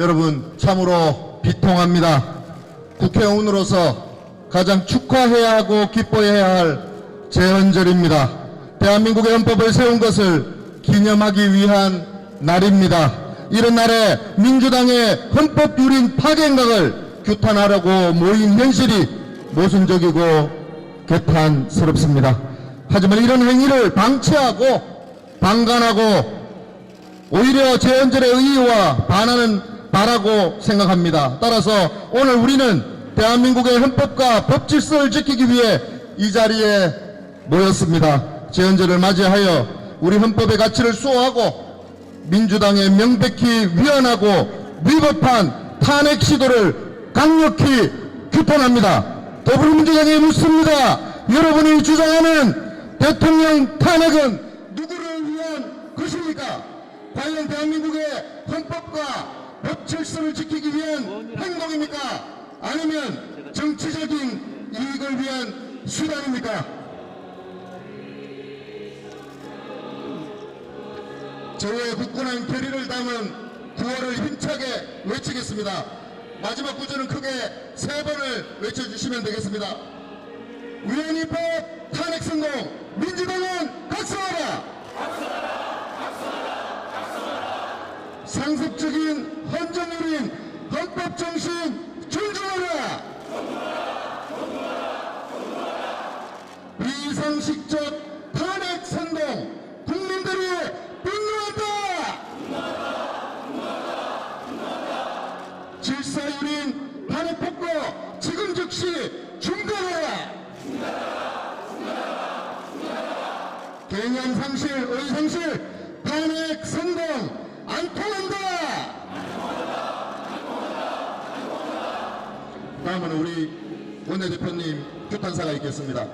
여러분 참으로 비통합니다. 국회의원으로서 가장 축하해야 하고 기뻐해야 할 제헌절입니다. 대한민국의 헌법을 세운 것을 기념하기 위한 날입니다. 이런 날에 민주당의 헌법 유린 파괴행각을 규탄하려고 모인 현실이 모순적이고 개탄스럽습니다. 하지만 이런 행위를 방치하고 방관하고 오히려 제헌절의 의의와 반하는 바라고 생각합니다. 따라서 오늘 우리는 대한민국의 헌법과 법 질서를 지키기 위해 이 자리에 모였습니다. 제헌절을 맞이하여 우리 헌법의 가치를 수호하고 민주당의 명백히 위헌하고 위법한 탄핵 시도를 강력히 규탄합니다. 더불어민주당이 묻습니다. 여러분이 주장하는 대통령 탄핵은 누구를 위한 것입니까? 과연 대한민국의 헌법과 법 질서를 지키기 위한 행동입니까? 아니면 정치적인 이익을 위한 수단입니까? 저의 굳건한 결의를 담은 구호를 힘차게 외치겠습니다. 마지막 구절은 크게 3번을 외쳐주시면 되겠습니다. 위헌위법 탄핵 성공, 민주당은 각성하라! 상습적인 헌정유린 헌법 정신 존중하라! 비상식적 탄핵 선동, 국민들이 분노한다! 질서유린 탄핵 폭거 지금 즉시 중단하라! 개념상실, 의상실 탄핵 선동 안 통한다! 다음은 우리 원내대표님 규탄사가 있겠습니다.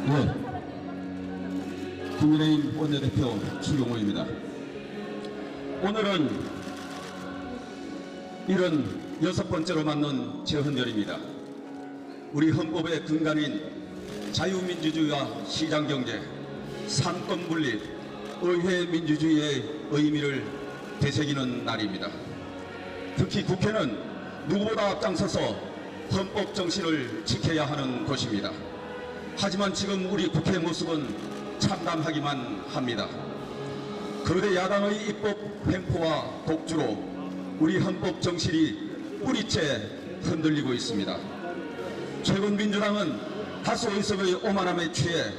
네, 국민의힘 원내대표 추경호입니다. 오늘은 76번째로 맞는 제헌절입니다. 우리 헌법의 근간인 자유민주주의와 시장경제, 삼권분립, 의회민주주의의 의미를 되새기는 날입니다. 특히 국회는 누구보다 앞장서서 헌법 정신을 지켜야 하는 곳입니다. 하지만 지금 우리 국회의 모습은 참담하기만 합니다. 거대 야당의 입법 횡포와 독주로 우리 헌법 정신이 뿌리째 흔들리고 있습니다. 최근 민주당은 다수 의석의 오만함에 취해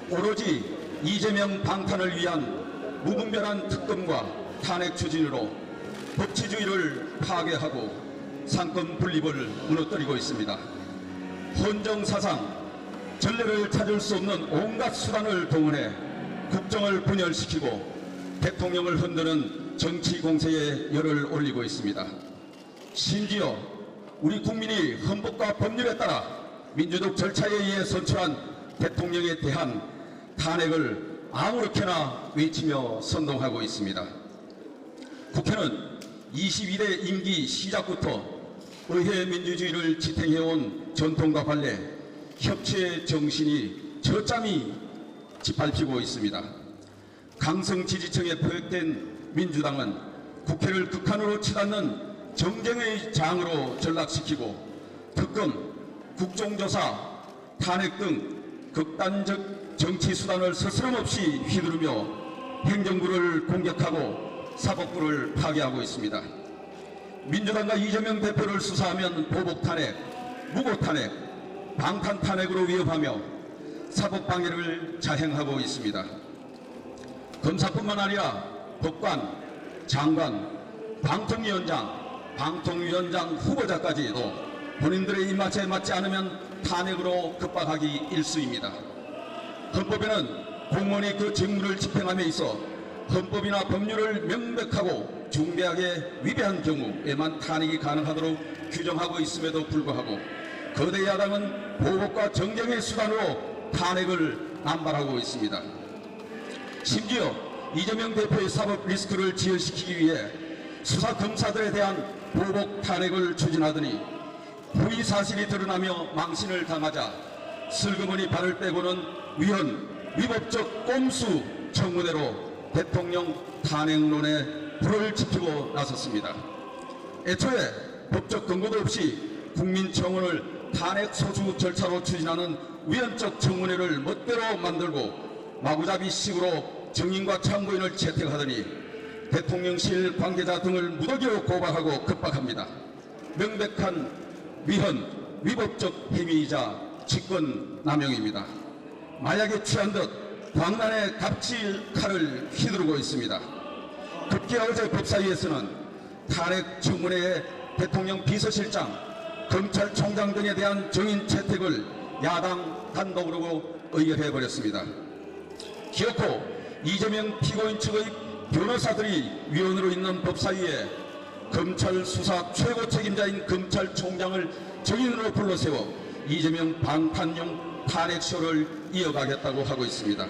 오로지 이재명 방탄을 위한 무분별한 특검과 탄핵 추진으로 법치주의를 파괴하고 상권 분립을 무너뜨리고 있습니다. 헌정사상 전례를 찾을 수 없는 온갖 수단을 동원해 국정을 분열시키고 대통령을 흔드는 정치 공세에 열을 올리고 있습니다. 심지어 우리 국민이 헌법과 법률에 따라 민주적 절차에 의해 선출한 대통령에 대한 탄핵을 아무렇게나 외치며 선동하고 있습니다. 국회는 22대 임기 시작부터 의회 민주주의를 지탱해온 전통과 관례 협치의 정신이 저짬이 짓밟히고 있습니다. 강성 지지층에 포획된 민주당은 국회를 극한으로 치닫는 정쟁의 장으로 전락시키고 특검, 국정조사, 탄핵 등 극단적 정치 수단을 스스럼없이 휘두르며 행정부를 공격하고 사법부를 파괴하고 있습니다. 민주당과 이재명 대표를 수사하면 보복탄핵, 무고탄핵, 방탄탄핵으로 위협하며 사법방해를 자행하고 있습니다. 검사뿐만 아니라 법관, 장관, 방통위원장 후보자까지도 본인들의 입맛에 맞지 않으면 탄핵으로 급박하기 일쑤입니다. 헌법에는 공무원이 그 직무를 집행함에 있어 헌법이나 법률을 명백하고 중대하게 위배한 경우에만 탄핵이 가능하도록 규정하고 있음에도 불구하고 거대 야당은 보복과 정쟁의 수단으로 탄핵을 남발하고 있습니다. 심지어 이재명 대표의 사법 리스크를 지연시키기 위해 수사 검사들에 대한 보복 탄핵을 추진하더니 부의 사실이 드러나며 망신을 당하자 슬그머니 발을 빼고는 위법적 꼼수 청문회로 대통령 탄핵론에 불을 지피고 나섰습니다. 애초에 법적 근거도 없이 국민청원을 탄핵 소수 절차로 추진하는 위헌적 청문회를 멋대로 만들고 마구잡이식으로 증인과 참고인을 채택하더니 대통령실 관계자 등을 무더기로 고발하고 급박합니다. 명백한 위법적 행위이자 직권남용입니다. 마약에 취한 듯 광란의 갑질 칼을 휘두르고 있습니다. 급기야 어제 법사위에서는 탄핵 청문회에 대통령 비서실장, 검찰총장 등에 대한 증인 채택을 야당 단독으로 의결해버렸습니다. 기어코 이재명 피고인 측의 변호사들이 위원으로 있는 법사위에 검찰 수사 최고 책임자인 검찰총장을 증인으로 불러세워 이재명 방탄용 탄핵쇼를 이어가겠다고 하고 있습니다.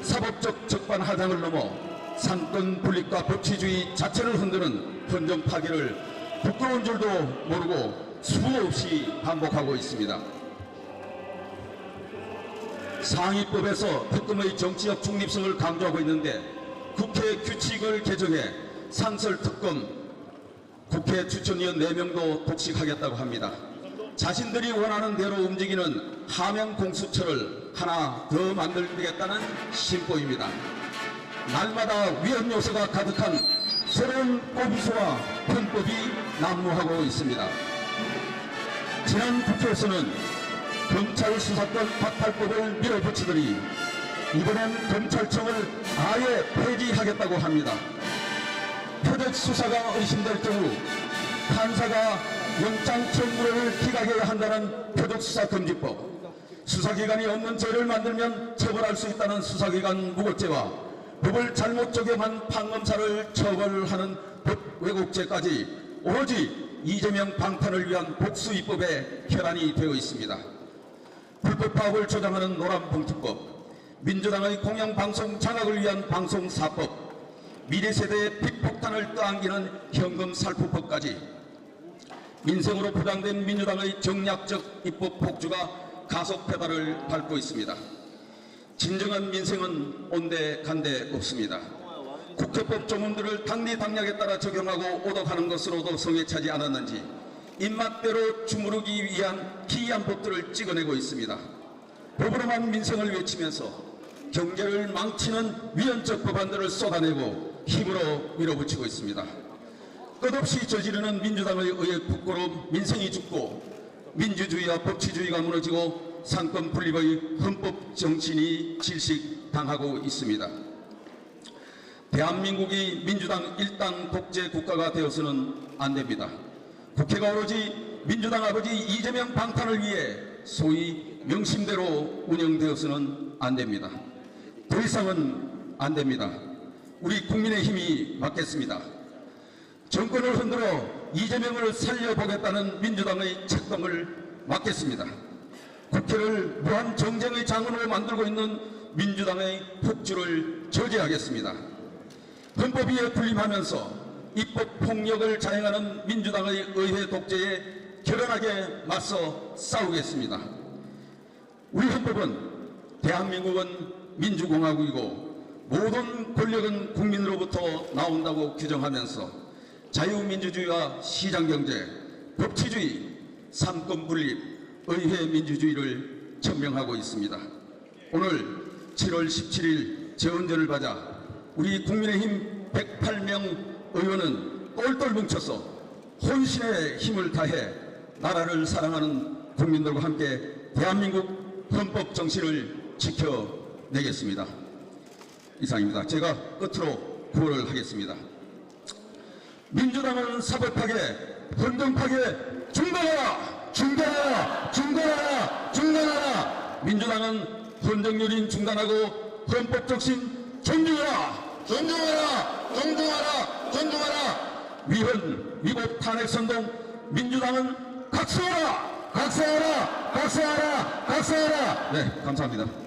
사법적 적반하장을 넘어 상권 분립과 법치주의 자체를 흔드는 헌정 파괴를 부끄러운 줄도 모르고 수없이 반복하고 있습니다. 상위법에서 특검의 정치적 중립성을 강조하고 있는데 국회 규칙을 개정해 상설특검 국회 추천위원 4명도 독식하겠다고 합니다. 자신들이 원하는 대로 움직이는 하명 공수처를 하나 더 만들겠다는 심보입니다. 날마다 위헌 요소가 가득한 새로운 꼼수와 편법이 난무하고 있습니다. 지난 국회에서는 검찰 수사권 박탈법을 밀어붙이더니 이번엔 검찰청을 아예 폐지하겠다고 합니다. 표적 수사가 의심될 경우 판사가 영장 청구를 기각해야 한다는 표적수사금지법, 수사기관이 없는 죄를 만들면 처벌할 수 있다는 수사기관 무고죄와 법을 잘못 적용한 판검사를 처벌하는 법 왜곡죄까지 오로지 이재명 방탄을 위한 복수입법에 혈안이 되어 있습니다. 불법 파업을 조장하는 노란봉투법, 민주당의 공영방송 장악을 위한 방송사법, 미래세대의 빅폭탄을 떠안기는 현금살포법까지 민생으로 포장된 민주당의 정략적 입법 폭주가 가속 페달을 밟고 있습니다. 진정한 민생은 온데간데 없습니다. 국회법 조문들을 당리당략에 따라 적용하고 오덕하는 것으로도 성에 차지 않았는지 입맛대로 주무르기 위한 기이한 법들을 찍어내고 있습니다. 법으로만 민생을 외치면서 경제를 망치는 위헌적 법안들을 쏟아내고 힘으로 밀어붙이고 있습니다. 끝없이 저지르는 민주당의 의회 부끄러움, 민생이 죽고 민주주의와 법치주의가 무너지고 상권 분립의 헌법 정신이 질식당하고 있습니다. 대한민국이 민주당 일당 독재 국가가 되어서는 안 됩니다. 국회가 오로지 민주당 아버지 이재명 방탄을 위해 소위 명심대로 운영되어서는 안 됩니다. 더 이상은 안 됩니다. 우리 국민의힘이 맡겠습니다. 정권을 흔들어 이재명을 살려보겠다는 민주당의 책동을 막겠습니다. 국회를 무한 정쟁의 장으로 만들고 있는 민주당의 폭주를 저지하겠습니다. 헌법 위에 군림하면서 입법 폭력을 자행하는 민주당의 의회 독재에 결연하게 맞서 싸우겠습니다. 우리 헌법은 대한민국은 민주공화국이고 모든 권력은 국민으로부터 나온다고 규정하면서 자유민주주의와 시장경제, 법치주의, 삼권분립, 의회 민주주의를 천명하고 있습니다. 오늘 7월 17일 재헌전을 맞아 우리 국민의힘 108명 의원은 똘똘 뭉쳐서 혼신의 힘을 다해 나라를 사랑하는 국민들과 함께 대한민국 헌법 정신을 지켜내겠습니다. 이상입니다. 제가 끝으로 구호를 하겠습니다. 민주당은 사법파괴, 헌정파괴 중단하라! 중단하라! 중단하라! 중단하라! 민주당은 헌정유린 중단하고 헌법적신 존중하라! 존중하라! 존중하라! 존중하라! 위헌, 위법 탄핵선동 민주당은 각성하라! 각성하라, 각성하라, 각성하라. 네, 감사합니다.